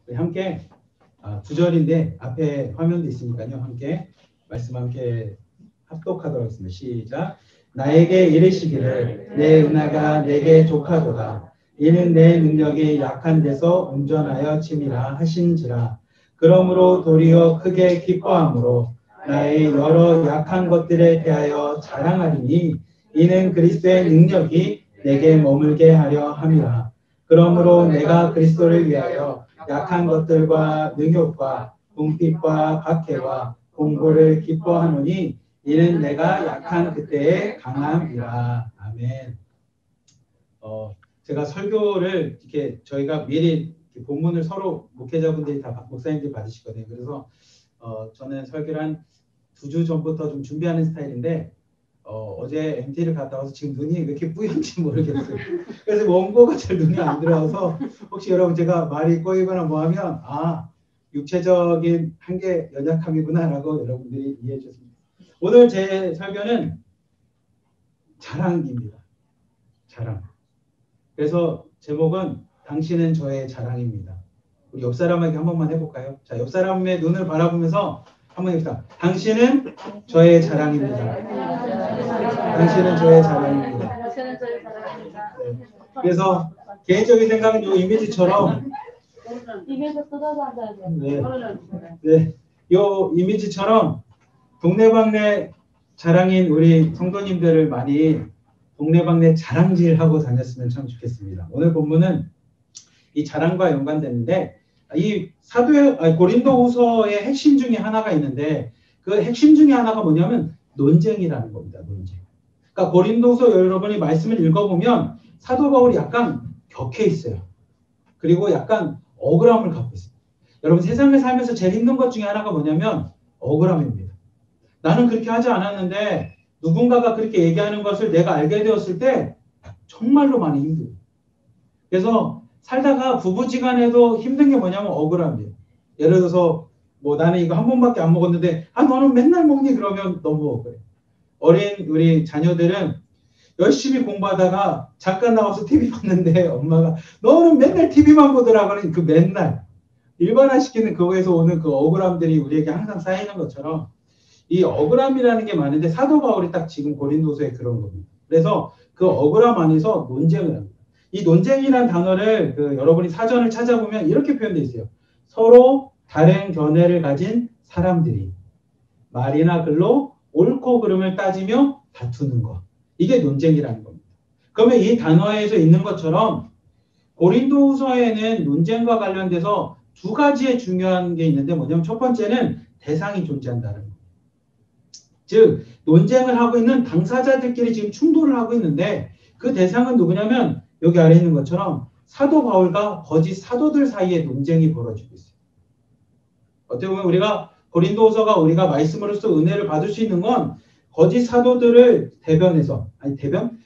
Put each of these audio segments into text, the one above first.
우리 함께 9절인데 앞에 화면도 있으니까요. 함께 말씀 함께 합독하도록 하겠습니다. 시작. 나에게 이르시기를 내 은혜가 내게 족하도다. 이는 내 능력이 약한 데서 온전하여 침이라 하신지라. 그러므로 도리어 크게 기뻐함으로 나의 여러 약한 것들에 대하여 자랑하리니 이는 그리스도의 능력이 내게 머물게 하려 함이라. 그러므로 내가 그리스도를 위하여 약한 것들과 능욕과 궁핍과 박해와 공고를 기뻐하노니 이는 내가 약한 그때의 강함이라. 아멘. 제가 설교를 이렇게 저희가 미리 본문을 서로 목회자분들이 다 목사님들이 받으시거든요. 그래서 저는 설교를 한 2주 전부터 좀 준비하는 스타일인데 어제 MT를 갔다 와서 지금 눈이 왜 이렇게 뿌연지 모르겠어요. 그래서 원고가 잘 눈에 안 들어와서 혹시 여러분 제가 말이 꼬이거나 뭐 하면 육체적인 한계 연약함이구나 라고 여러분들이 이해해 주셨습니다. 오늘 제 설교는 자랑입니다. 자랑. 그래서 제목은 당신은 저의 자랑입니다. 우리 옆 사람에게 한 번만 해볼까요? 자, 옆 사람의 눈을 바라보면서 한번 해봅시다. 당신은 저의 자랑입니다. 당신은 저의 자랑입니다. 네. 그래서 개인적인 생각은 이 이미지처럼 네, 이 이미지처럼 동네방네 자랑인 우리 성도님들을 많이 동네방네 자랑질하고 다녔으면 참 좋겠습니다. 오늘 본문은 이 자랑과 연관되는데 이 고린도후서의 핵심 중에 하나가 있는데 그 핵심 중에 하나가 뭐냐면 논쟁이라는 겁니다. 논쟁. 그러니까 고린도후서 여러분이 말씀을 읽어보면 사도 바울이 약간 격해 있어요. 그리고 약간 억울함을 갖고 있어요. 여러분 세상에 살면서 제일 힘든 것 중에 하나가 뭐냐면 억울함입니다. 나는 그렇게 하지 않았는데 누군가가 그렇게 얘기하는 것을 내가 알게 되었을 때 정말로 많이 힘들어요. 그래서 살다가 부부지간에도 힘든 게 뭐냐면 억울함이에요. 예를 들어서 뭐 나는 이거 한 번밖에 안 먹었는데 너는 맨날 먹니? 그러면 너무 억울해. 어린 우리 자녀들은 열심히 공부하다가 잠깐 나와서 TV 봤는데 엄마가 너는 맨날 TV만 보더라. 그러니 그 맨날 일반화시키는 그거에서 오는 그 억울함들이 우리에게 항상 쌓이는 것처럼 이 억울함이라는 게 많은데 사도 바울이 딱 지금 고린도서에 그런 겁니다. 그래서 그 억울함 안에서 논쟁을 합니다. 이 논쟁이라는 단어를 여러분이 사전을 찾아보면 이렇게 표현되어 있어요. 서로 다른 견해를 가진 사람들이 말이나 글로 옳고 그름을 따지며 다투는 것. 이게 논쟁이라는 겁니다. 그러면 이 단어에서 있는 것처럼 고린도후서에는 논쟁과 관련돼서 두 가지의 중요한 게 있는데 뭐냐면 첫 번째는 대상이 존재한다는 거예요. 즉 논쟁을 하고 있는 당사자들끼리 지금 충돌을 하고 있는데 그 대상은 누구냐면 여기 아래 있는 것처럼 사도 바울과 거짓 사도들 사이에 논쟁이 벌어지고 있어요. 어떻게 보면 우리가 고린도후서가 우리가 말씀으로써 은혜를 받을 수 있는 건 거짓 사도들을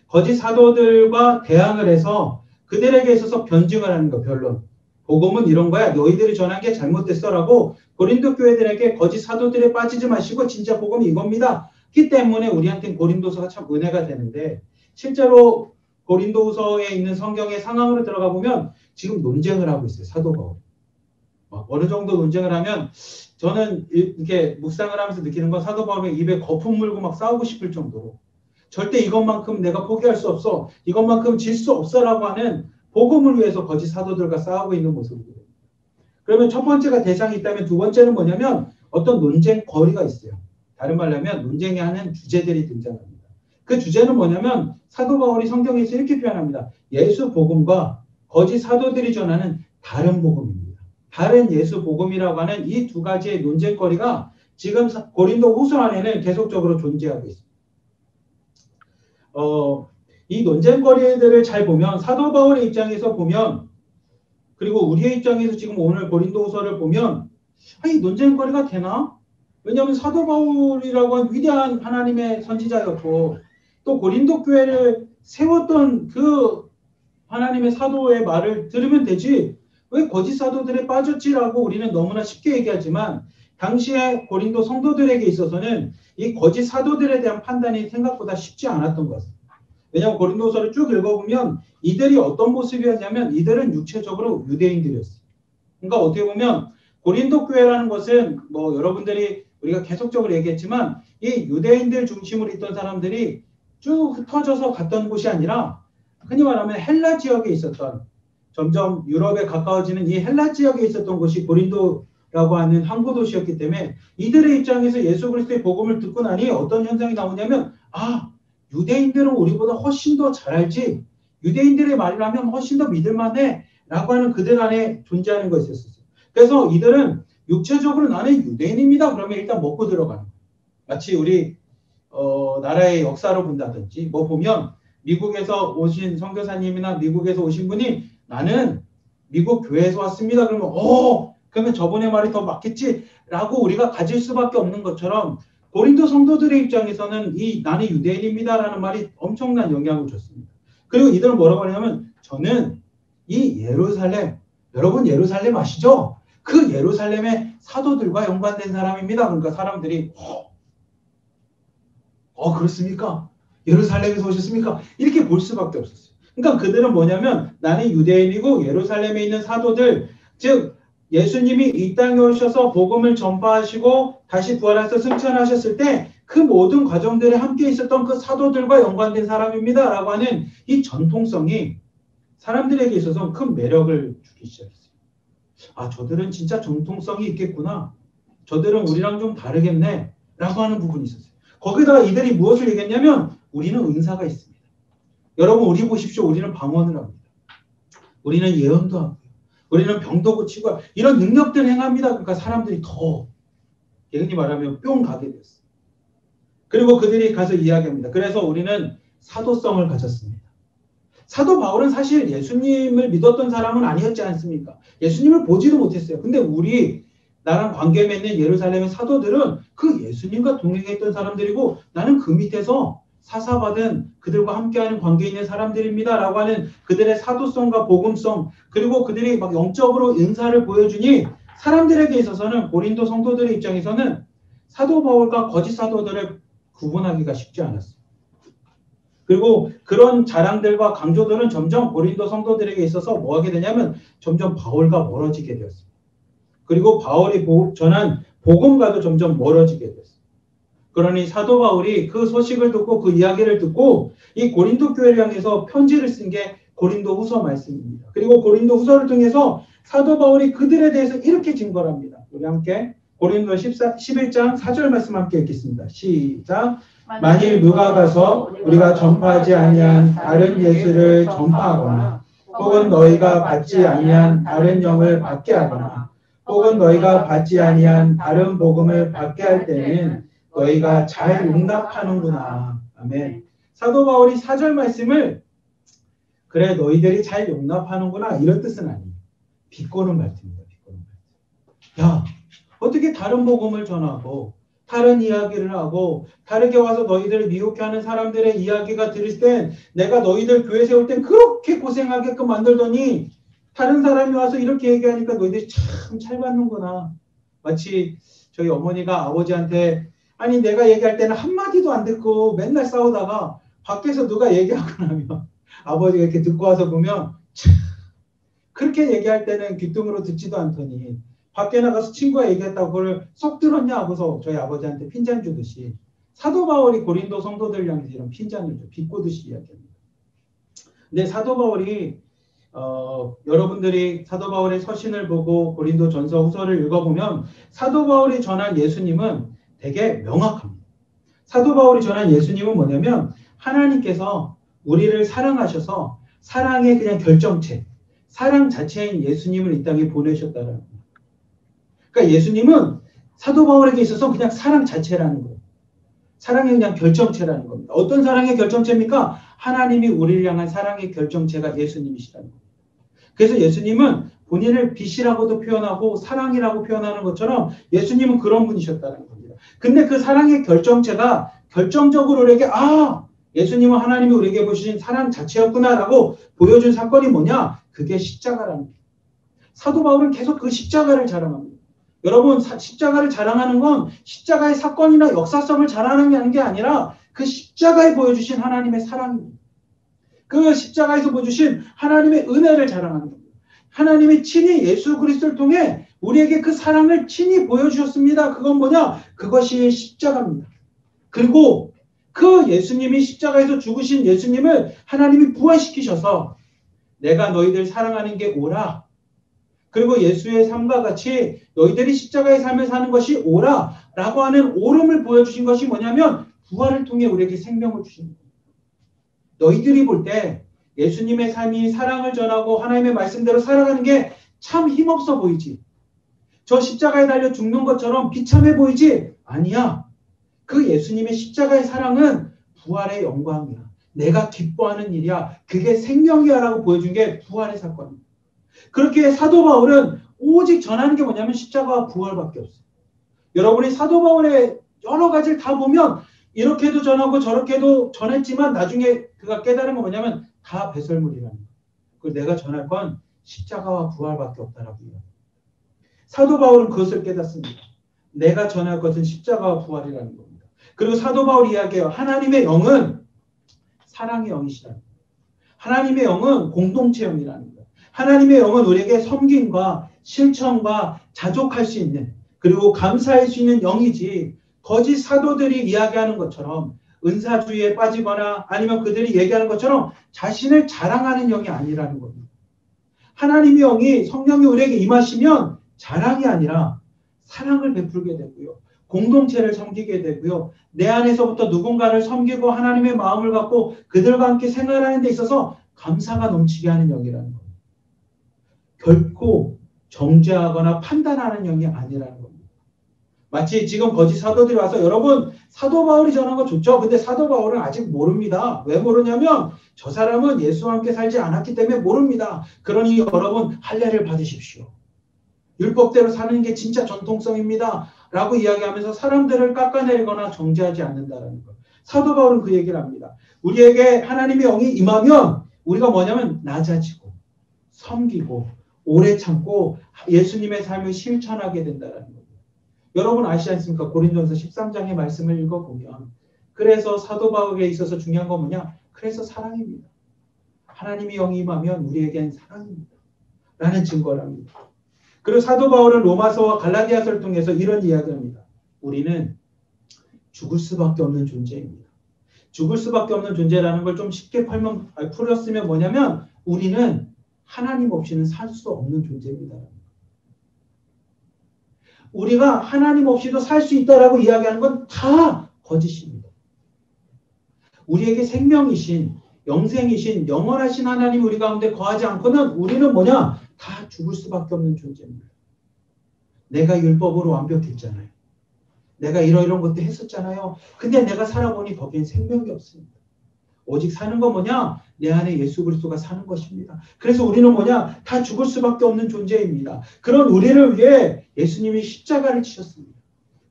거짓 사도들과 대항을 해서 그들에게 있어서 변증을 하는 거, 변론. 복음은 이런 거야. 너희들이 전한 게 잘못됐어라고 고린도 교회들에게 거짓 사도들에 빠지지 마시고 진짜 복음이 이겁니다. 그 때문에 우리한테는 고린도서가 참 은혜가 되는데 실제로 고린도서에 있는 성경의 상황으로 들어가 보면 지금 논쟁을 하고 있어요. 사도 바울. 어느 정도 논쟁을 하면 저는 이렇게 묵상을 하면서 느끼는 건 사도 바울의 입에 거품 물고 막 싸우고 싶을 정도로 절대 이것만큼 내가 포기할 수 없어. 이것만큼 질 수 없어라고 하는 복음을 위해서 거짓 사도들과 싸우고 있는 모습이거든요. 그러면 첫 번째가 대상이 있다면 두 번째는 뭐냐면 어떤 논쟁 거리가 있어요. 다른 말로 하면 논쟁이 하는 주제들이 등장합니다. 그 주제는 뭐냐면 사도 바울이 성경에서 이렇게 표현합니다. 예수 복음과 거짓 사도들이 전하는 다른 복음입니다. 다른 예수 복음이라고 하는 이 두 가지의 논쟁거리가 지금 고린도 후서 안에는 계속적으로 존재하고 있습니다. 이 논쟁거리들을 잘 보면 사도 바울의 입장에서 보면 그리고 우리의 입장에서 지금 오늘 고린도후서를 보면 이 논쟁거리가 되나? 왜냐하면 사도 바울이라고 한 위대한 하나님의 선지자였고 또 고린도 교회를 세웠던 그 하나님의 사도의 말을 들으면 되지 왜 거짓 사도들에 빠졌지라고 우리는 너무나 쉽게 얘기하지만 당시에 고린도 성도들에게 있어서는 이 거짓 사도들에 대한 판단이 생각보다 쉽지 않았던 것입니다. 왜냐하면 고린도서를 쭉 읽어보면 이들이 어떤 모습이었냐면 이들은 육체적으로 유대인들이었어요. 그러니까 어떻게 보면 고린도 교회라는 것은 뭐 여러분들이 우리가 계속적으로 얘기했지만 이 유대인들 중심으로 있던 사람들이 쭉 흩어져서 갔던 곳이 아니라 흔히 말하면 헬라 지역에 있었던 점점 유럽에 가까워지는 이 헬라 지역에 있었던 곳이 고린도라고 하는 항구 도시였기 때문에 이들의 입장에서 예수 그리스도의 복음을 듣고 나니 어떤 현상이 나오냐면 유대인들은 우리보다 훨씬 더 잘 알지 유대인들의 말이라면 훨씬 더 믿을만해 라고 하는 그들 안에 존재하는 것이 있었어요. 그래서 이들은 육체적으로 나는 유대인입니다. 그러면 일단 먹고 들어가는 거예요. 마치 우리 나라의 역사로 본다든지 뭐 보면 미국에서 오신 선교사님이나 미국에서 오신 분이 나는 미국 교회에서 왔습니다. 그러면 저분의 말이 더 맞겠지라고 우리가 가질 수밖에 없는 것처럼 고린도 성도들의 입장에서는 이 나는 유대인입니다라는 말이 엄청난 영향을 줬습니다. 그리고 이들은 뭐라고 하냐면 저는 이 예루살렘 여러분 예루살렘 아시죠? 그 예루살렘의 사도들과 연관된 사람입니다. 그러니까 사람들이 그렇습니까? 예루살렘에서 오셨습니까? 이렇게 볼 수밖에 없었어요. 그러니까 그들은 뭐냐면 나는 유대인이고 예루살렘에 있는 사도들 즉 예수님이 이 땅에 오셔서 복음을 전파하시고 다시 부활해서 승천하셨을 때 그 모든 과정들에 함께 있었던 그 사도들과 연관된 사람입니다. 라고 하는 이 전통성이 사람들에게 있어서 큰 매력을 주기 시작했어요. 저들은 진짜 전통성이 있겠구나. 저들은 우리랑 좀 다르겠네. 라고 하는 부분이 있었어요. 거기다가 이들이 무엇을 얘기했냐면 우리는 은사가 있습니다. 여러분 우리 보십시오. 우리는 방언을 합니다. 우리는 예언도 하고요. 우리는 병도 고치고 이런 능력들 행합니다. 그러니까 사람들이 더 예언이 말하면 뿅 가게 됐어요. 그리고 그들이 가서 이야기합니다. 그래서 우리는 사도성을 가졌습니다. 사도 바울은 사실 예수님을 믿었던 사람은 아니었지 않습니까? 예수님을 보지도 못했어요. 근데 나랑 관계 맺는 예루살렘의 사도들은 그 예수님과 동행했던 사람들이고 나는 그 밑에서 사사받은 그들과 함께하는 관계에 있는 사람들입니다. 라고 하는 그들의 사도성과 복음성 그리고 그들이 막 영적으로 은사를 보여주니 사람들에게 있어서는 고린도 성도들의 입장에서는 사도 바울과 거짓 사도들을 구분하기가 쉽지 않았어요. 그리고 그런 자랑들과 강조들은 점점 고린도 성도들에게 있어서 뭐 하게 되냐면 점점 바울과 멀어지게 되었습니다. 그리고 바울이 전한 복음과도 점점 멀어지게 됐어요. 그러니 사도 바울이 그 소식을 듣고 그 이야기를 듣고 이 고린도 교회를 향해서 편지를 쓴 게 고린도 후서 말씀입니다. 그리고 고린도 후서를 통해서 사도 바울이 그들에 대해서 이렇게 증거합니다. 우리 함께 고린도 11장 4절 말씀 함께 읽겠습니다. 시작. 만일 누가 가서 우리가 전파하지 아니한 다른 예수를 전파하거나 혹은 너희가 받지 아니한 다른 영을 받게 하거나 혹은 너희가 받지 아니한 다른 복음을 받게 할 때는 너희가 잘 용납하는구나. 아멘. 사도 바울이 4절 말씀을 그래 너희들이 잘 용납하는구나 이런 뜻은 아니에요. 비꼬는 말씀입니다. 비꼬는 말씀. 야 어떻게 다른 복음을 전하고 다른 이야기를 하고 다르게 와서 너희들을 미혹해 하는 사람들의 이야기가 들을 땐 내가 너희들 교회 세울 땐 그렇게 고생하게끔 만들더니 다른 사람이 와서 이렇게 얘기하니까 너희들이 참 잘 받는구나. 마치 저희 어머니가 아버지한테 아니 내가 얘기할 때는 한마디도 안 듣고 맨날 싸우다가 밖에서 누가 얘기하고 나면 아버지가 이렇게 듣고 와서 보면 참 그렇게 얘기할 때는 귀뚱으로 듣지도 않더니 밖에 나가서 친구가 얘기했다고 그걸 쏙 들었냐 하고서 저희 아버지한테 핀잔 주듯이 사도 바울이 고린도 성도들 향해서 이런 핀잔을 비꼬듯이 이야기합니다. 근데 사도 바울이 여러분들이 사도 바울의 서신을 보고 고린도 전서 후서를 읽어보면 사도 바울이 전한 예수님은 되게 명확합니다. 사도 바울이 전한 예수님은 뭐냐면 하나님께서 우리를 사랑하셔서 사랑의 그냥 결정체, 사랑 자체인 예수님을 이 땅에 보내셨다는 겁니다. 그러니까 예수님은 사도 바울에게 있어서 그냥 사랑 자체라는 거예요. 사랑의 그냥 결정체라는 겁니다. 어떤 사랑의 결정체입니까? 하나님이 우리를 향한 사랑의 결정체가 예수님이시라는 겁니다. 그래서 예수님은 본인을 빛이라고도 표현하고 사랑이라고 표현하는 것처럼 예수님은 그런 분이셨다는 겁니다. 근데 그 사랑의 결정체가 결정적으로 우리에게 예수님은 하나님이 우리에게 보여주신 사랑 자체였구나라고 보여준 사건이 뭐냐? 그게 십자가라는 거예요. 사도 바울은 계속 그 십자가를 자랑합니다. 여러분 십자가를 자랑하는 건 십자가의 사건이나 역사성을 자랑하는 게 아니라 그 십자가에 보여주신 하나님의 사랑입니다. 그 십자가에서 보여주신 하나님의 은혜를 자랑하는 겁니다. 하나님이 친히 예수 그리스도를 통해 우리에게 그 사랑을 친히 보여주셨습니다. 그건 뭐냐? 그것이 십자가입니다. 그리고 그 예수님이 십자가에서 죽으신 예수님을 하나님이 부활시키셔서 내가 너희들 사랑하는 게 옳아. 그리고 예수의 삶과 같이 너희들이 십자가의 삶을 사는 것이 옳아. 라고 하는 옳음을 보여주신 것이 뭐냐면 부활을 통해 우리에게 생명을 주신 거예요. 너희들이 볼 때 예수님의 삶이 사랑을 전하고 하나님의 말씀대로 살아가는 게 참 힘없어 보이지. 저 십자가에 달려 죽는 것처럼 비참해 보이지? 아니야. 그 예수님의 십자가의 사랑은 부활의 영광이야. 내가 기뻐하는 일이야. 그게 생명이야 라고 보여준 게 부활의 사건이야. 그렇게 사도 바울은 오직 전하는 게 뭐냐면 십자가와 부활밖에 없어요. 여러분이 사도 바울의 여러 가지를 다 보면 이렇게도 전하고 저렇게도 전했지만 나중에 그가 깨달은 건 뭐냐면 다 배설물이라는 거예요. 그리고 내가 전할 건 십자가와 부활밖에 없다라고 해요. 사도 바울은 그것을 깨닫습니다. 내가 전할 것은 십자가와 부활이라는 겁니다. 그리고 사도 바울이 이야기해요. 하나님의 영은 사랑의 영이시라는 거예요. 하나님의 영은 공동체 영이라는 거예요. 하나님의 영은 우리에게 섬김과 실천과 자족할 수 있는 그리고 감사할 수 있는 영이지 거짓 사도들이 이야기하는 것처럼 은사주의에 빠지거나 아니면 그들이 얘기하는 것처럼 자신을 자랑하는 영이 아니라는 겁니다. 하나님의 영이 성령이 우리에게 임하시면 자랑이 아니라 사랑을 베풀게 되고요. 공동체를 섬기게 되고요. 내 안에서부터 누군가를 섬기고 하나님의 마음을 갖고 그들과 함께 생활하는 데 있어서 감사가 넘치게 하는 영이라는 겁니다. 결코 정죄하거나 판단하는 영이 아니라는 겁니다. 마치 지금 거짓 사도들이 와서 여러분 사도 바울이 전한 거 좋죠. 근데 사도 바울은 아직 모릅니다. 왜 모르냐면 저 사람은 예수와 함께 살지 않았기 때문에 모릅니다. 그러니 여러분 할례를 받으십시오. 율법대로 사는 게 진짜 전통성입니다. 라고 이야기하면서 사람들을 깎아내리거나 정죄하지 않는다라는 것. 사도 바울은 그 얘기를 합니다. 우리에게 하나님의 영이 임하면 우리가 뭐냐면 낮아지고 섬기고 오래 참고 예수님의 삶을 실천하게 된다는 겁니다. 여러분 아시지 않습니까? 고린도전서 13장의 말씀을 읽어보면 그래서 사도 바울에 있어서 중요한 건 뭐냐? 그래서 사랑입니다. 하나님의 영이 임하면 우리에겐 사랑입니다. 라는 증거랍니다. 그리고 사도 바울은 로마서와 갈라디아서를 통해서 이런 이야기를 합니다. 우리는 죽을 수밖에 없는 존재입니다. 죽을 수밖에 없는 존재라는 걸 좀 쉽게 풀었으면 뭐냐면 우리는 하나님 없이는 살 수 없는 존재입니다. 우리가 하나님 없이도 살 수 있다라고 이야기하는 건 다 거짓입니다. 우리에게 생명이신 영생이신 영원하신 하나님 우리 가운데 거하지 않고는 우리는 뭐냐? 다 죽을 수밖에 없는 존재입니다. 내가 율법으로 완벽했잖아요. 내가 이런 것도 했었잖아요. 근데 내가 살아보니 거기엔 생명이 없습니다. 오직 사는 건 뭐냐? 내 안에 예수 그리스도가 사는 것입니다. 그래서 우리는 뭐냐? 다 죽을 수밖에 없는 존재입니다. 그런 우리를 위해 예수님이 십자가를 치셨습니다.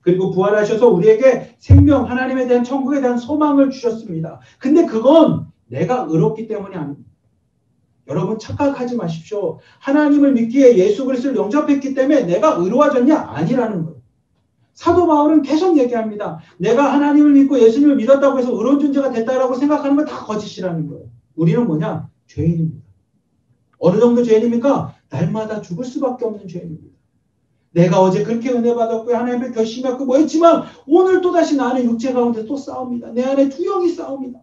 그리고 부활하셔서 우리에게 생명, 하나님에 대한 천국에 대한 소망을 주셨습니다. 근데 그건 내가 의롭기 때문이 아닙니다. 여러분 착각하지 마십시오. 하나님을 믿기에 예수 그리스도를 영접했기 때문에 내가 의로워졌냐? 아니라는 거예요. 사도 바울은 계속 얘기합니다. 내가 하나님을 믿고 예수님을 믿었다고 해서 의로운 존재가 됐다라고 생각하는 건 다 거짓이라는 거예요. 우리는 뭐냐? 죄인입니다. 어느 정도 죄인입니까? 날마다 죽을 수밖에 없는 죄인입니다. 내가 어제 그렇게 은혜 받았고 하나님의 결심했고 뭐 했지만 오늘 또다시 나는 육체 가운데 또 싸웁니다. 내 안에 두 영이 싸웁니다.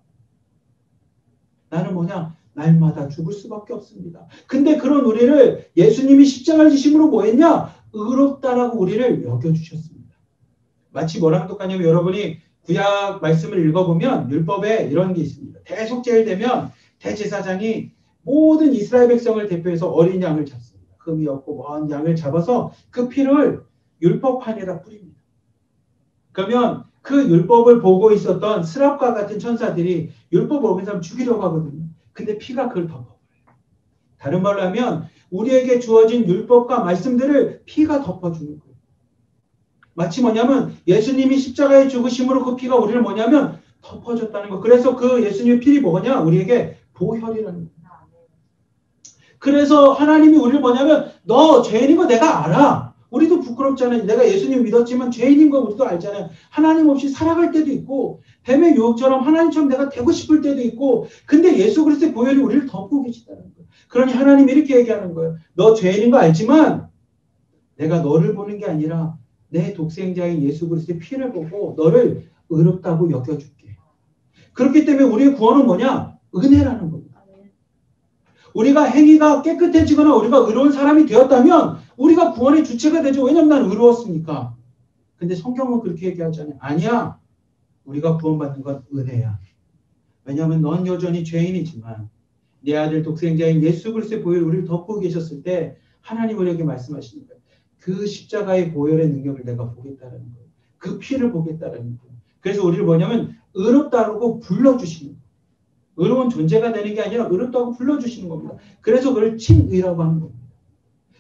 나는 뭐냐? 날마다 죽을 수밖에 없습니다. 근데 그런 우리를 예수님이 십자가를 지심으로 뭐 했냐? 의롭다라고 우리를 여겨주셨습니다. 마치 뭐랑 똑같냐면 여러분이 구약 말씀을 읽어보면 율법에 이런 게 있습니다. 대속죄일 되면 대제사장이 모든 이스라엘 백성을 대표해서 어린 양을 잡습니다. 흠이 없고 먼 양을 잡아서 그 피를 율법판에다 뿌립니다. 그러면 그 율법을 보고 있었던 스랍과 같은 천사들이 율법 어긴 사람 죽이려고 하거든요. 근데 피가 그걸 덮어버려요. 다른 말로 하면 우리에게 주어진 율법과 말씀들을 피가 덮어주는 거예요. 마치 뭐냐면 예수님이 십자가에 죽으심으로 그 피가 우리를 뭐냐면 덮어줬다는 거. 그래서 그 예수님의 피이 뭐냐? 우리에게 보혈이라는 거예요. 그래서 하나님이 우리를 뭐냐면 너 죄인인 거 내가 알아. 우리도 부끄럽잖아요. 내가 예수님 믿었지만 죄인인 거 우리도 알잖아요. 하나님 없이 살아갈 때도 있고 뱀의 유혹처럼 하나님처럼 내가 되고 싶을 때도 있고 근데 예수 그리스도의 보혈이 우리를 덮고 계시다는 거예요. 그러니 하나님이 이렇게 얘기하는 거예요. 너 죄인인 거 알지만 내가 너를 보는 게 아니라 내 독생자인 예수 그리스도의 피를 보고 너를 의롭다고 여겨줄게. 그렇기 때문에 우리의 구원은 뭐냐? 은혜라는 겁니다. 우리가 행위가 깨끗해지거나 우리가 의로운 사람이 되었다면 우리가 구원의 주체가 되죠. 왜냐하면 난 의로웠으니까. 근데 성경은 그렇게 얘기하잖아요. 아니야. 우리가 구원받는 건 은혜야. 왜냐하면 넌 여전히 죄인이지만 내 아들 독생자인 예수 그리스도의 보혈이 우리를 덮고 계셨을 때 하나님 우리에게 말씀하시는 거예요. 그 십자가의 보혈의 능력을 내가 보겠다는 거예요. 그 피를 보겠다는 거예요. 그래서 우리를 뭐냐면 의롭다고 불러주시는 거예요. 의로운 존재가 되는 게 아니라 의롭다고 불러주시는 겁니다. 그래서 그걸 칭의라고 하는 겁니다.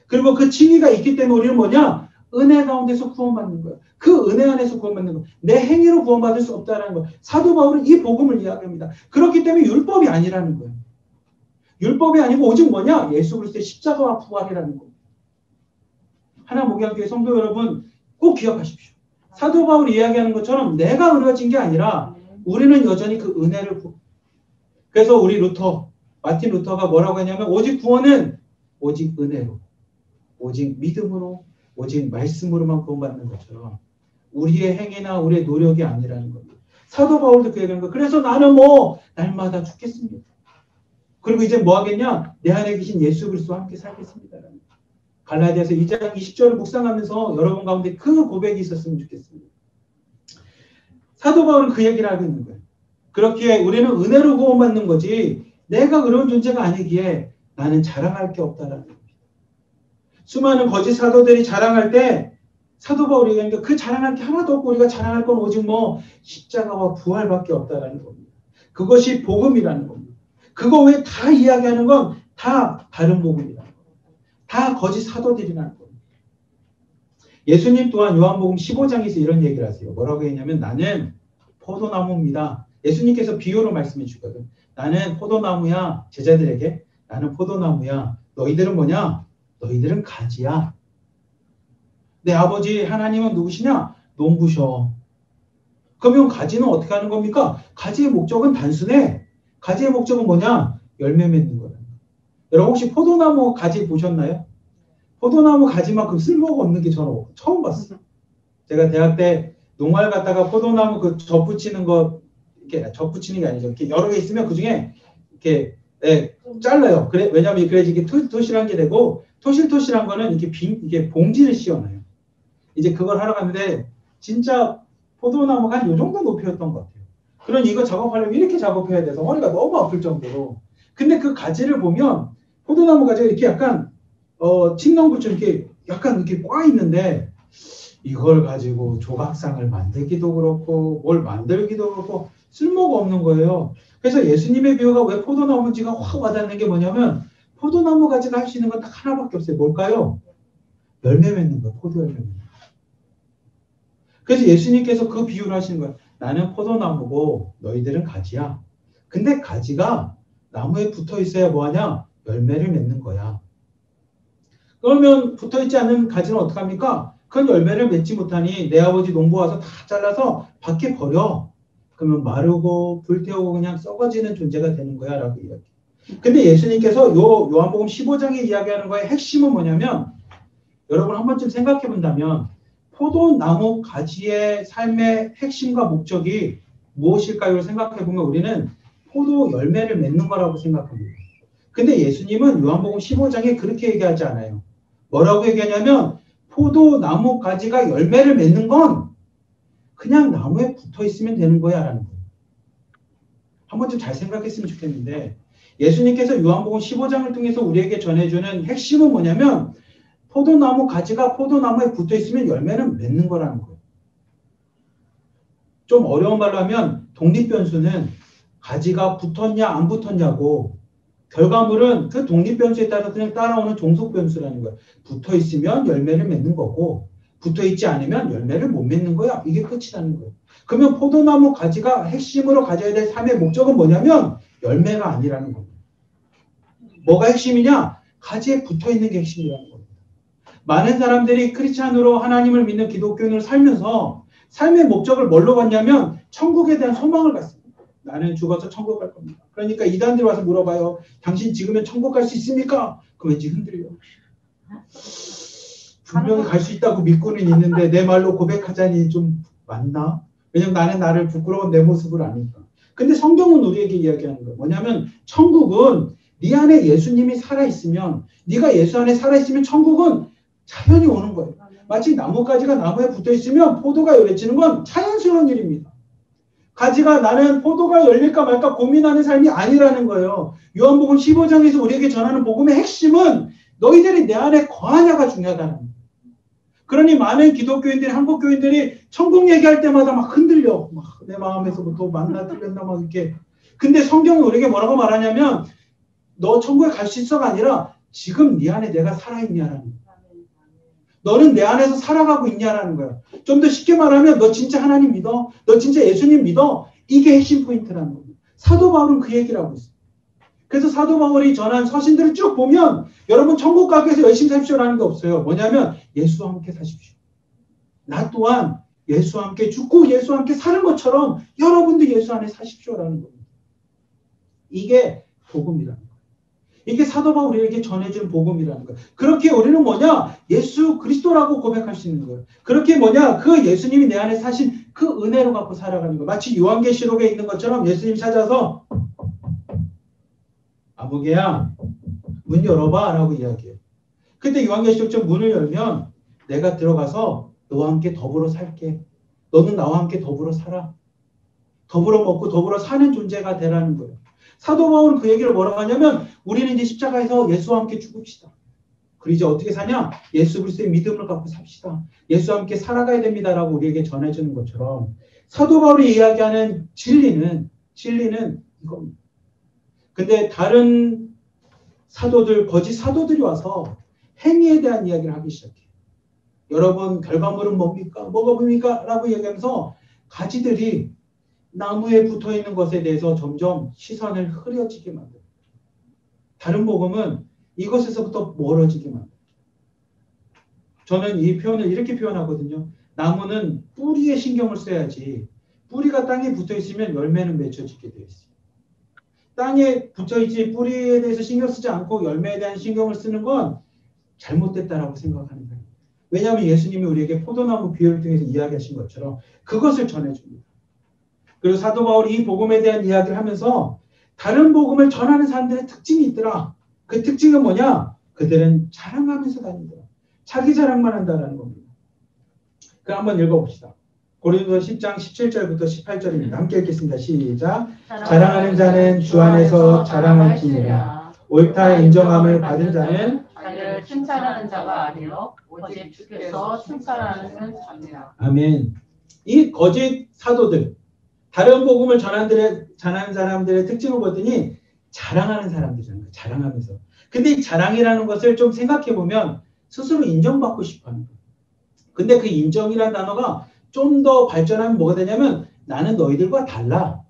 그리고 그 칭의가 있기 때문에 우리는 뭐냐? 은혜 가운데서 구원받는 거예요. 그 은혜 안에서 구원받는 거예요. 내 행위로 구원받을 수 없다는 거예요. 사도 바울은 이 복음을 이야기합니다. 그렇기 때문에 율법이 아니라는 거예요. 율법이 아니고 오직 뭐냐? 예수 그리스도의 십자가와 부활이라는 겁니다. 하나 목양교회 성도 여러분 꼭 기억하십시오. 사도 바울이 이야기하는 것처럼 내가 의로워진 게 아니라 우리는 여전히 그 은혜를 그래서 우리 마틴 루터가 뭐라고 했냐면 오직 구원은 오직 은혜로 오직 믿음으로 오직 말씀으로만 구원받는 것처럼 우리의 행위나 우리의 노력이 아니라는 겁니다. 사도 바울도 그 얘기하는 거예요. 그래서 나는 날마다 죽겠습니다. 그리고 이제 뭐 하겠냐? 내 안에 계신 예수 그리스도와 함께 살겠습니다. 갈라디아서 2장 20절을 묵상하면서 여러분 가운데 그 고백이 있었으면 좋겠습니다. 사도 바울은 그 얘기를 하고 있는 거예요. 그렇기에 우리는 은혜로 구원받는 거지 내가 그런 존재가 아니기에 나는 자랑할 게 없다라는 겁니다. 수많은 거짓 사도들이 자랑할 때 사도 바울이 얘기하니까 그 자랑할 게 하나도 없고 우리가 자랑할 건 오직 십자가와 부활밖에 없다라는 겁니다. 그것이 복음이라는 겁니다. 그거 외에 다 이야기하는 건 다 다른 복음이라는 겁니다. 다 거짓 사도들이라는 겁니다. 예수님 또한 요한복음 15장에서 이런 얘기를 하세요. 뭐라고 했냐면 나는 포도나무입니다. 예수님께서 비유로 말씀해 주거든. 나는 포도나무야. 제자들에게 나는 포도나무야. 너희들은 뭐냐? 너희들은 가지야. 내 아버지 하나님은 누구시냐? 농부셔. 그러면 가지는 어떻게 하는 겁니까? 가지의 목적은 단순해. 가지의 목적은 뭐냐? 열매 맺는 거예요. 여러분 혹시 포도나무 가지 보셨나요? 포도나무 가지만큼 쓸모가 없는 게 저는 처음 봤어요. 제가 대학 때 농활 갔다가 포도나무 그 접붙이는 거 이렇게 접붙이는 게 아니죠. 이렇게 여러 개 있으면 그 중에 이렇게 잘라요. 왜냐하면 그래야지 이게 토실한 게 되고 토실토실한 거는 이게 봉지를 씌워놔요. 이제 그걸 하러 갔는데 진짜 포도나무가 한 요 정도 높이였던 것 같아요. 그러니 이거 작업하려면 이렇게 작업해야 돼서 허리가 너무 아플 정도로. 근데 그 가지를 보면 포도나무 가지가 이렇게 약간 칡농불처럼 이렇게 약간 이렇게 꽈 있는데 이걸 가지고 조각상을 만들기도 그렇고 뭘 만들기도 그렇고 쓸모가 없는 거예요. 그래서 예수님의 비유가 왜 포도나무인지가 확 와닿는 게 뭐냐면 포도나무 가지가 할 수 있는 건 딱 하나밖에 없어요. 뭘까요? 열매 맺는 거예요. 포도 열매 맺는 거예요. 그래서 예수님께서 그 비유를 하시는 거예요. 나는 포도나무고 너희들은 가지야. 근데 가지가 나무에 붙어 있어야 뭐하냐? 열매를 맺는 거야. 그러면 붙어있지 않은 가지는 어떡합니까? 그 열매를 맺지 못하니 내 아버지 농부 와서 다 잘라서 밖에 버려. 그러면 마르고 불태우고 그냥 썩어지는 존재가 되는 거야 라고 이야기해요. 근데 예수님께서 요한복음 15장에 이야기하는 거의 핵심은 뭐냐면 여러분 한 번쯤 생각해 본다면 포도나무 가지의 삶의 핵심과 목적이 무엇일까요? 생각해 보면 우리는 포도 열매를 맺는 거라고 생각합니다. 근데 예수님은 요한복음 15장에 그렇게 얘기하지 않아요. 뭐라고 얘기하냐면 포도나무 가지가 열매를 맺는 건 그냥 나무에 붙어 있으면 되는 거야 라는 거예요. 한 번쯤 잘 생각했으면 좋겠는데 예수님께서 요한복음 15장을 통해서 우리에게 전해주는 핵심은 뭐냐면 포도나무 가지가 포도나무에 붙어 있으면 열매는 맺는 거라는 거예요. 좀 어려운 말로 하면 독립변수는 가지가 붙었냐 안 붙었냐고 결과물은 그 독립변수에 따라 그냥 따라오는 종속변수라는 거예요. 붙어 있으면 열매를 맺는 거고 붙어 있지 않으면 열매를 못 맺는 거야. 이게 끝이라는 거예요. 그러면 포도나무 가지가 핵심으로 가져야 될 삶의 목적은 뭐냐면 열매가 아니라는 겁니다. 뭐가 핵심이냐? 가지에 붙어 있는 게 핵심이라는 겁니다. 많은 사람들이 크리스찬으로 하나님을 믿는 기독교인을 살면서 삶의 목적을 뭘로 봤냐면 천국에 대한 소망을 갖습니다. 나는 죽어서 천국 갈 겁니다. 그러니까 이단들이 와서 물어봐요. 당신 지금은 천국 갈 수 있습니까? 그럼 왠지 흔들려. 분명히 갈 수 있다고 믿고는 있는데 내 말로 고백하자니 좀 맞나? 왜냐면 나는 나를 부끄러운 내 모습을 아니까. 근데 성경은 우리에게 이야기하는 거예요. 뭐냐면 천국은 네 안에 예수님이 살아있으면, 네가 예수 안에 살아있으면 천국은 자연히 오는 거예요. 마치 나뭇가지가 나무에 붙어있으면 포도가 열려지는 건 자연스러운 일입니다. 가지가 나는 포도가 열릴까 말까 고민하는 삶이 아니라는 거예요. 요한복음 15장에서 우리에게 전하는 복음의 핵심은 너희들이 내 안에 거하냐가 중요하다는 거예요. 그러니 많은 기독교인들이, 한국교인들이 천국 얘기할 때마다 막 흔들려. 막 내 마음에서부터 만나 틀렸나 막 이렇게. 근데 성경이 우리에게 뭐라고 말하냐면 너 천국에 갈 수 있어가 아니라 지금 네 안에 내가 살아있냐라는 거예요. 너는 내 안에서 살아가고 있냐라는 거야. 좀 더 쉽게 말하면 너 진짜 하나님 믿어? 너 진짜 예수님 믿어? 이게 핵심 포인트라는 거예요. 사도 바울은 그 얘기를 하고 있어요. 그래서 사도 바울이 전한 서신들을 쭉 보면 여러분 천국 가기 위해서 열심히 사십시오라는 게 없어요. 뭐냐면 예수와 함께 사십시오. 나 또한 예수와 함께 죽고 예수와 함께 사는 것처럼 여러분도 예수 안에 사십시오라는 겁니다. 이게 복음이라는 거예요. 이게 사도 바울에게 전해준 복음이라는 거예요. 그렇게 우리는 뭐냐? 예수 그리스도라고 고백할 수 있는 거예요. 그렇게 뭐냐? 그 예수님이 내 안에 사신 그 은혜로 갖고 살아가는 거예요. 마치 요한계시록에 있는 것처럼 예수님 찾아서 아무개야 문 열어봐 라고 이야기해요. 근데 요한계시록처럼 문을 열면 내가 들어가서 너와 함께 더불어 살게. 너는 나와 함께 더불어 살아. 더불어 먹고 더불어 사는 존재가 되라는 거예요. 사도 바울은 그 얘기를 뭐라고 하냐면 우리는 이제 십자가에서 예수와 함께 죽읍시다. 그리고 이제 어떻게 사냐? 예수 그리스도의 믿음을 갖고 삽시다. 예수와 함께 살아가야 됩니다라고 우리에게 전해주는 것처럼 사도 바울이 이야기하는 진리는 이겁니다. 근데 다른 사도들, 거짓 사도들이 와서 행위에 대한 이야기를 하기 시작해요. 여러분 결과물은 뭡니까? 뭐가 뭡니까? 라고 얘기하면서 가지들이 나무에 붙어있는 것에 대해서 점점 시선을 흐려지게 만들어요. 다른 복음은 이것에서부터 멀어지게 만들어요. 저는 이 표현을 이렇게 표현하거든요. 나무는 뿌리에 신경을 써야지 뿌리가 땅에 붙어있으면 열매는 맺혀지게 되어 있어요. 땅에 붙어있지 뿌리에 대해서 신경 쓰지 않고 열매에 대한 신경을 쓰는 건 잘못됐다라고 생각하는 거예요. 왜냐하면 예수님이 우리에게 포도나무 비유를 통해서 이야기하신 것처럼 그것을 전해줍니다. 그리고 사도 바울이 이 복음에 대한 이야기를 하면서 다른 복음을 전하는 사람들의 특징이 있더라. 그 특징은 뭐냐? 그들은 자랑하면서 다니더라. 자기 자랑만 한다는 겁니다. 그럼 한번 읽어봅시다. 고린도서 10장 17절부터 18절입니다. 함께 읽겠습니다. 시작. 자랑하는 자는 주 안에서 자랑할지니라. 옳다 인정함을 받은 자는 자기를 칭찬하는 자가 아니요 오직 주께서 칭찬하는 자입니다. 아멘. 이 거짓 사도들, 다른 복음을 전하는 사람들의 특징을 보더니 자랑하는 사람들이잖아요. 자랑하면서. 근데 이 자랑이라는 것을 좀 생각해 보면 스스로 인정받고 싶어 하는 거예요. 근데 그 인정이라는 단어가 좀 더 발전하면 뭐가 되냐면 나는 너희들과 달라.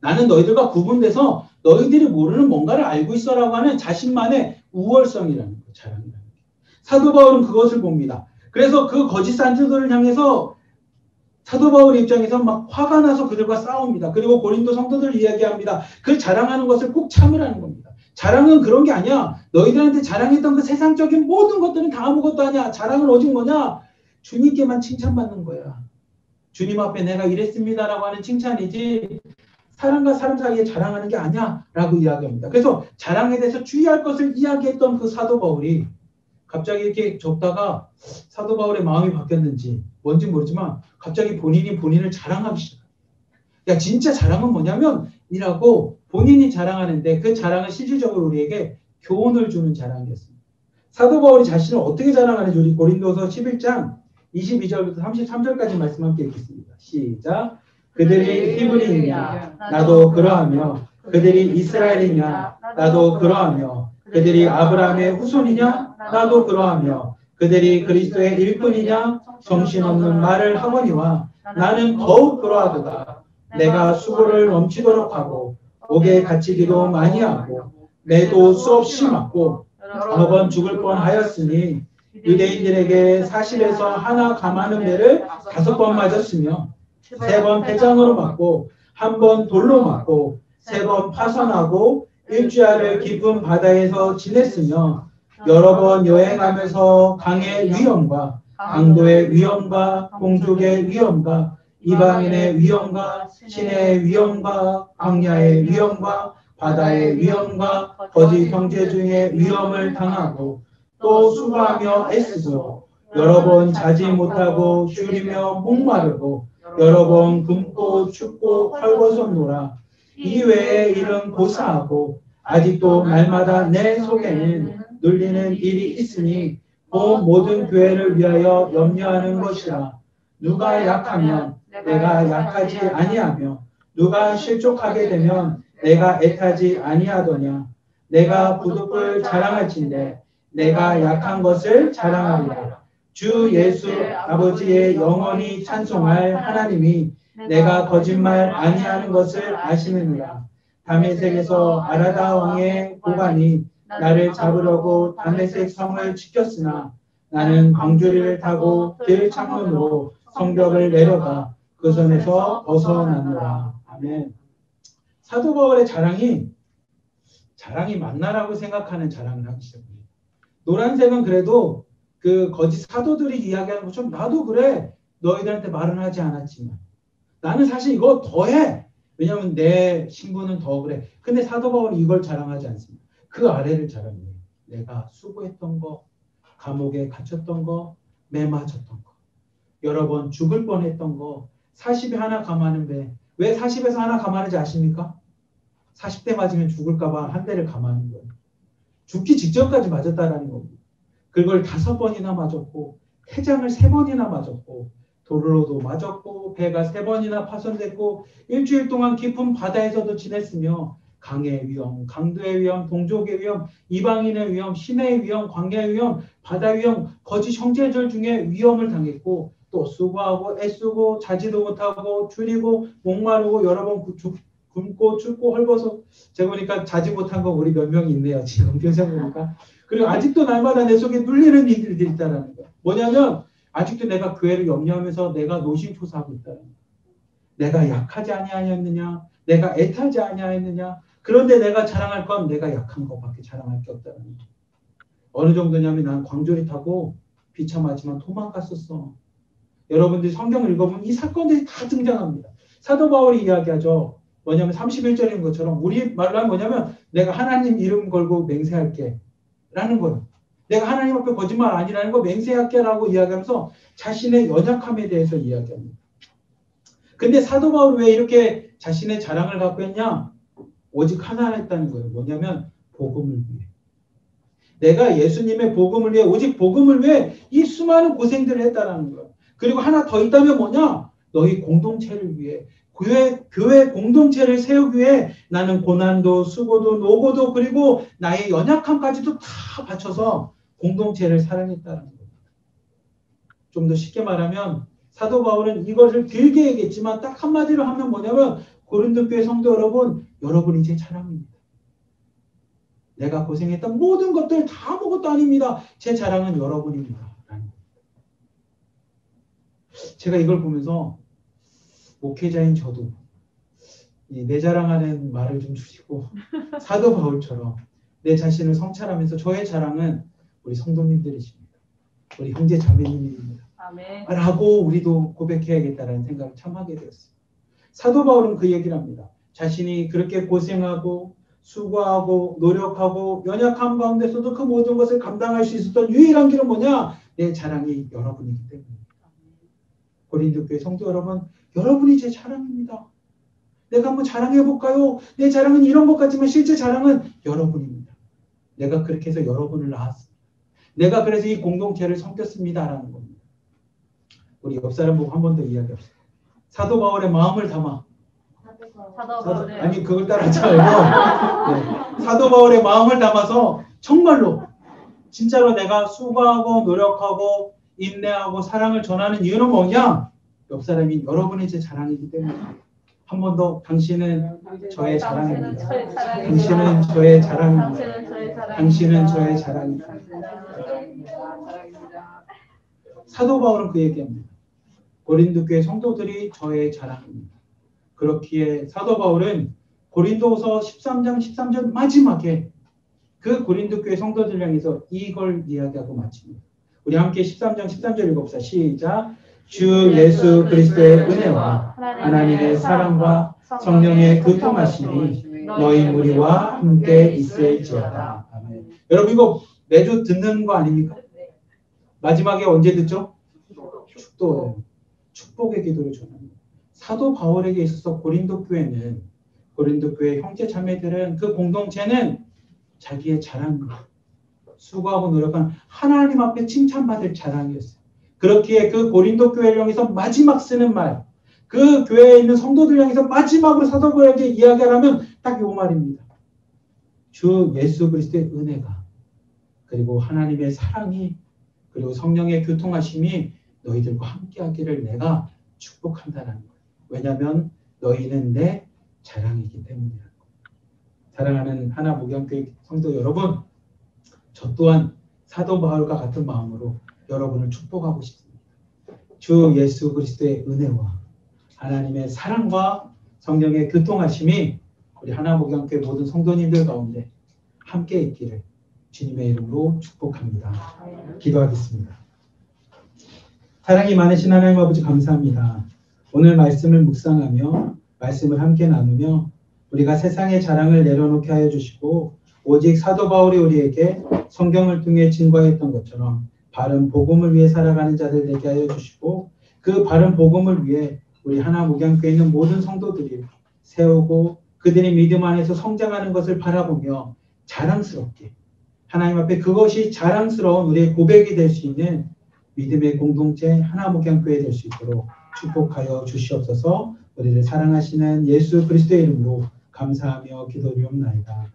나는 너희들과 구분돼서 너희들이 모르는 뭔가를 알고 있어라고 하는 자신만의 우월성이라는 거예요. 자랑이라는 게. 사도 바울은 그것을 봅니다. 그래서 그 거짓 산주들을 향해서 사도 바울의 입장에서 막 화가 나서 그들과 싸웁니다. 그리고 고린도 성도들을 이야기합니다. 그 자랑하는 것을 꼭 참으라는 겁니다. 자랑은 그런 게 아니야. 너희들한테 자랑했던 그 세상적인 모든 것들은 다 아무것도 아니야. 자랑은 오직 뭐냐? 주님께만 칭찬받는 거야. 주님 앞에 내가 이랬습니다라고 하는 칭찬이지 사람과 사람 사이에 자랑하는 게 아니야 라고 이야기합니다. 그래서 자랑에 대해서 주의할 것을 이야기했던 그 사도 바울이 갑자기 이렇게 적다가 사도 바울의 마음이 바뀌었는지 뭔지 모르지만 갑자기 본인을 자랑하기 시작해요. 야 진짜 자랑은 뭐냐면 이라고 본인이 자랑하는데 그 자랑은 실질적으로 우리에게 교훈을 주는 자랑이었습니다. 사도 바울이 자신을 어떻게 자랑하는지 우리 고린도서 11장 22절부터 33절까지 말씀 함께 읽겠습니다. 시작. 그들이 히브리인이냐 나도 그러하며 그들이 이스라엘이냐 나도 그러하며 그들이 아브라함의 후손이냐 나도 그러하며 그들이 그리스도의 일꾼이냐 정신없는 말을 하거니와 나는 더욱 그러하도다. 내가 수고를 넘치도록 하고 옥에 갇히기도 많이 하고 매도 수없이 맞고 여러 번 죽을 뻔하였으니 유대인들에게 40에서 하나 감하는 배를 5번 맞았으며 3번 패장으로 맞고 1번 돌로 맞고 3번 파선하고 일주일을 깊은 바다에서 지냈으며 여러 번 여행하면서 강의 위험과 강도의 위험과 동족의 위험과 이방인의 위험과 신의 위험과 광야의 위험과 바다의 위험과 거짓 형제 중에 위험을 당하고 또 수고하며 애쓰고 여러 번 자지 못하고 줄이며 목마르고 여러 번 굶고 춥고 헐벗어 놀아 이 외의 일은 고사하고 아직도 날마다 내 속에는 눌리는 일이 있으니 그 모든 교회를 위하여 염려하는 것이라. 누가 약하면 내가 약하지 아니하며 누가 실족하게 되면 내가 애타지 아니하더냐. 내가 부득불 자랑할진대 내가 약한 것을 자랑하리라. 주 예수 아버지의 영원히 찬송할 하나님이 내가 거짓말 아니하는 것을 아시느니라. 다메섹에서 아라다 왕의 고관이 나를 잡으려고 다메섹 성을 지켰으나 나는 광주리를 타고 길 창문으로 성벽을 내려가 그 선에서 벗어나노라. 아멘. 사도 바울의 자랑이 맞나라고 생각하는 자랑을 하기 시작합니다. 노란색은 그래도 그 거짓 사도들이 이야기하는 것처럼 나도 그래. 너희들한테 말은 하지 않았지만 나는 사실 이거 더해. 왜냐하면 내 신분은 더 그래. 근데 사도 바울은 이걸 자랑하지 않습니다. 그 아래를 자랑해요. 내가 수고했던 거, 감옥에 갇혔던 거, 매 맞았던 거, 여러 번 죽을 뻔했던 거, 40에 하나 감하는 배. 왜 40에서 하나 감하는지 아십니까? 40대 맞으면 죽을까 봐 한 대를 감하는 거예요. 죽기 직전까지 맞았다라는 겁니다. 그걸 5번이나 맞았고 태장을 3번이나 맞았고 도로로도 맞았고 배가 3번이나 파손됐고 일주일 동안 깊은 바다에서도 지냈으며 강의 위험, 강도의 위험, 동족의 위험, 이방인의 위험, 신의 위험, 광야의 위험, 바다 위험, 거짓 형제들 중에 위험을 당했고 또 수고하고 애쓰고 자지도 못하고 줄이고 목마르고 여러 번 굶고 춥고 헐벗어. 제가 보니까 자지 못한 거 우리 몇 명이 있네요. 지금 표정 보니까. 그리고 아직도 날마다 내 속에 눌리는 일들이 있다는 거예요. 뭐냐면 아직도 내가 교회를 염려하면서 내가 노심초사하고 있다는 거예요. 내가 약하지 아니하였느냐, 내가 애타지 아니하였느냐. 그런데 내가 자랑할 건 내가 약한 것밖에 자랑할 게 없다는 거예요. 어느 정도냐면 난 광주리 타고 비참하지만 도망갔었어. 여러분들이 성경을 읽어보면 이 사건들이 다 등장합니다. 사도 바울이 이야기하죠. 뭐냐면 31절인 것처럼 우리 말로 하면 뭐냐면 내가 하나님 이름 걸고 맹세할게 라는 거예요. 내가 하나님 앞에 거짓말 아니라는 거 맹세할게 라고 이야기하면서 자신의 연약함에 대해서 이야기합니다. 근데 사도 바울이 왜 이렇게 자신의 자랑을 갖고 했냐? 오직 하나 했다는 거예요. 뭐냐면 복음을 위해. 내가 예수님의 복음을 위해 오직 복음을 위해 이 수많은 고생들을 했다는 거예요. 그리고 하나 더 있다면 뭐냐? 너희 공동체를 위해 교회 공동체를 세우기 위해 나는 고난도 수고도 노고도 그리고 나의 연약함까지도 다 바쳐서 공동체를 사랑했다는 겁니다. 좀 더 쉽게 말하면 사도 바울은 이것을 길게 얘기했지만 딱 한마디로 하면 뭐냐면 고린도 교회 성도 여러분, 여러분이 제 자랑입니다. 내가 고생했던 모든 것들 다 아무것도 아닙니다. 제 자랑은 여러분입니다. 제가 이걸 보면서 목회자인 저도 내 자랑하는 말을 좀 줄이고 사도 바울처럼 내 자신을 성찰하면서 저의 자랑은 우리 성도님들이십니다. 우리 형제 자매님입니다. 아멘. 라고 우리도 고백해야겠다는 생각을 참 하게 되었어요. 사도 바울은 그 얘기를 합니다. 자신이 그렇게 고생하고 수고하고 노력하고 연약함 가운데서도 그 모든 것을 감당할 수 있었던 유일한 길은 뭐냐? 내 자랑이 여러분이기 때문입니다. 고린도 교회 성도 여러분, 여러분이 제 자랑입니다. 내가 한번 자랑해볼까요? 내 자랑은 이런 것 같지만 실제 자랑은 여러분입니다. 내가 그렇게 해서 여러분을 낳았습니다. 내가 그래서 이 공동체를 섬겼습니다라는 겁니다. 우리 옆 사람 보고 한 번 더 이야기합시다. 사도 바울의 마음을 담아. 아니 그걸 따라하지 말고 네. 사도 바울의 마음을 담아서 정말로 진짜로 내가 수고하고 노력하고 인내하고 사랑을 전하는 이유는 뭐냐? 옆 사람이 여러분이 제 자랑이기 때문에 한 번 더 당신은 저의 자랑입니다. 당신은 저의 자랑입니다. 당신은 저의 자랑입니다. 사도 바울은 그 얘기합니다. 고린도 교회 성도들이 저의 자랑입니다. 그렇기에 사도 바울은 고린도서 13장 13절 마지막에 그 고린도 교회 성도들 향해서 이걸 이야기하고 마칩니다. 우리 함께 13장 13절 읽읍시다. 시작. 주 예수 그리스도의 은혜와 하나님의 사랑과 성령의 교통하심이 너희 무리와 함께 있을지어다. 아멘. 여러분 이거 매주 듣는 거 아닙니까? 마지막에 언제 듣죠? 축도. 축복의 기도를 전합니다. 사도 바울에게 있어서 고린도 교회는 고린도 교회 형제 자매들은 그 공동체는 자기의 자랑과 수고하고 노력한 하나님 앞에 칭찬받을 자랑이었어요. 그렇기에 그 고린도 교회를 향해서 마지막 쓰는 말, 그 교회에 있는 성도들 향해서 마지막으로 사도 바울에게 이야기하라면 딱 요 말입니다. 주 예수 그리스도의 은혜가 그리고 하나님의 사랑이 그리고 성령의 교통하심이 너희들과 함께하기를 내가 축복한다는 거예요. 왜냐하면 너희는 내 자랑이기 때문이라는 거예요. 사랑하는 하나 목양교회 성도 여러분, 저 또한 사도 바울과 같은 마음으로 여러분을 축복하고 싶습니다. 주 예수 그리스도의 은혜와 하나님의 사랑과 성령의 교통하심이 우리 하나 목양교회 모든 성도님들 가운데 함께 있기를 주님의 이름으로 축복합니다. 기도하겠습니다. 사랑이 많으신 하나님 아버지 감사합니다. 오늘 말씀을 묵상하며 말씀을 함께 나누며 우리가 세상의 자랑을 내려놓게 하여 주시고 오직 사도 바울이 우리에게 성경을 통해 증거했던 것처럼 바른 복음을 위해 살아가는 자들 되게 하여 주시고 그 바른 복음을 위해 우리 하나 목양교회에 있는 모든 성도들이 세우고 그들의 믿음 안에서 성장하는 것을 바라보며 자랑스럽게 하나님 앞에 그것이 자랑스러운 우리의 고백이 될 수 있는 믿음의 공동체 하나 목양교회 될 수 있도록 축복하여 주시옵소서. 우리를 사랑하시는 예수 그리스도의 이름으로 감사하며 기도드리옵나이다.